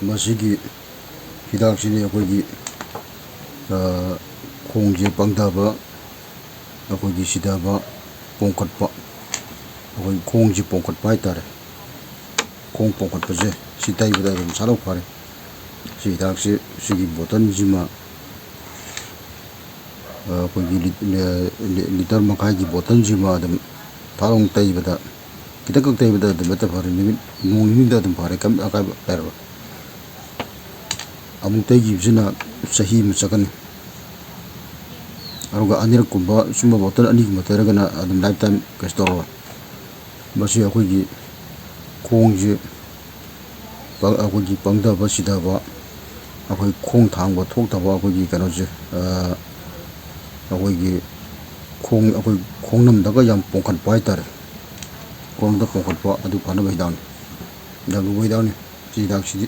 ꯃꯁꯤꯒꯤ ꯍꯤꯗꯥꯛꯁꯤꯅꯤ ꯑꯩꯈꯣꯏꯒꯤ ꯈꯣꯡꯁꯦ ꯄꯪꯊꯕ ꯑꯩꯈꯣꯏꯒꯤ ꯁꯤꯊꯕ ꯄꯣꯝꯈꯠꯄ ꯑꯩꯈꯣꯏ ꯈꯣꯡꯁꯦ ꯄꯣꯝꯈꯠꯄ ꯍꯥꯏꯇꯥꯔꯦ ꯈꯣꯡ ꯄꯣꯝꯈꯠꯄꯁꯦ ꯁꯤ ꯇꯩꯕꯗ ꯑꯗꯨꯝ ꯁꯥꯂꯧ ꯐꯔꯦ ꯁꯤ ꯍꯤꯗꯥꯛꯁꯤ ꯁꯤꯒꯤ ꯕꯣꯇꯜꯁꯤꯃ ꯑꯩꯈꯣꯏꯒꯤ ꯂꯤꯇꯔ ꯃꯈꯥꯏꯒꯤ ꯕꯣꯇꯜꯁꯤꯃ ꯑꯗꯨꯝ ꯊꯥꯎ ꯇꯩꯕꯗ ꯈꯤꯇꯪꯈꯛ ꯇꯩꯕꯗ ꯑꯗꯨꯝ ꯍꯦꯛꯇ ꯐꯔꯦ ꯅꯣꯡ ꯅꯤꯅꯤꯗ ꯑꯗꯨꯝ ꯐꯔꯦ ꯀꯩꯝꯇ ꯑꯀꯥꯏꯕ ꯂꯩꯔꯔꯣꯏ ꯑꯃꯨꯛ ꯇꯩꯈꯤꯕꯁꯤꯅ ꯆꯍꯤ ꯑꯃ ꯆꯠꯀꯅꯤ ꯑꯗꯨꯒ ꯑꯅꯤꯔꯛꯀꯨꯝꯕ ꯁꯨꯝꯕ ꯕꯣꯇꯜ ꯑꯅꯤꯒꯨꯝꯕ ꯇꯩꯔꯒꯅ ꯑꯗꯨꯝ ꯂꯥꯏꯐ ꯇꯥꯏꯝ ꯀꯩꯁꯨ ꯇꯧꯔꯔꯣꯏ ꯃꯁꯤ ꯑꯩꯈꯣꯏꯒꯤ ꯈꯣꯡꯁꯦ ꯑꯩꯈꯣꯏꯒꯤ ꯄꯪꯊꯕ ꯁꯤꯊꯕ ꯑꯩꯈꯣꯏ ꯈꯣꯡ ꯊꯥꯡꯕ ꯊꯣꯛꯇꯕ ꯑꯩꯈꯣꯏꯒꯤ ꯀꯩꯅꯣꯁꯦ ꯑꯩꯈꯣꯏꯒꯤ ꯑꯩꯈꯣꯏ ꯈꯣꯡꯅꯝꯗꯒ ꯌꯥꯝ ꯄꯣꯝꯈꯠꯄ ꯍꯥꯏꯇꯥꯔꯦ ꯈꯣꯡꯗ ꯄꯣꯝꯈꯠꯄ ꯑꯗꯨ ꯐꯅꯕ ꯍꯤꯗꯥꯛꯅꯤ ꯌꯥꯝ ꯂꯨꯕ ꯍꯤꯗꯥꯛꯅꯤ ꯁꯤ ꯍꯤꯗꯥꯛꯁꯤꯗꯤ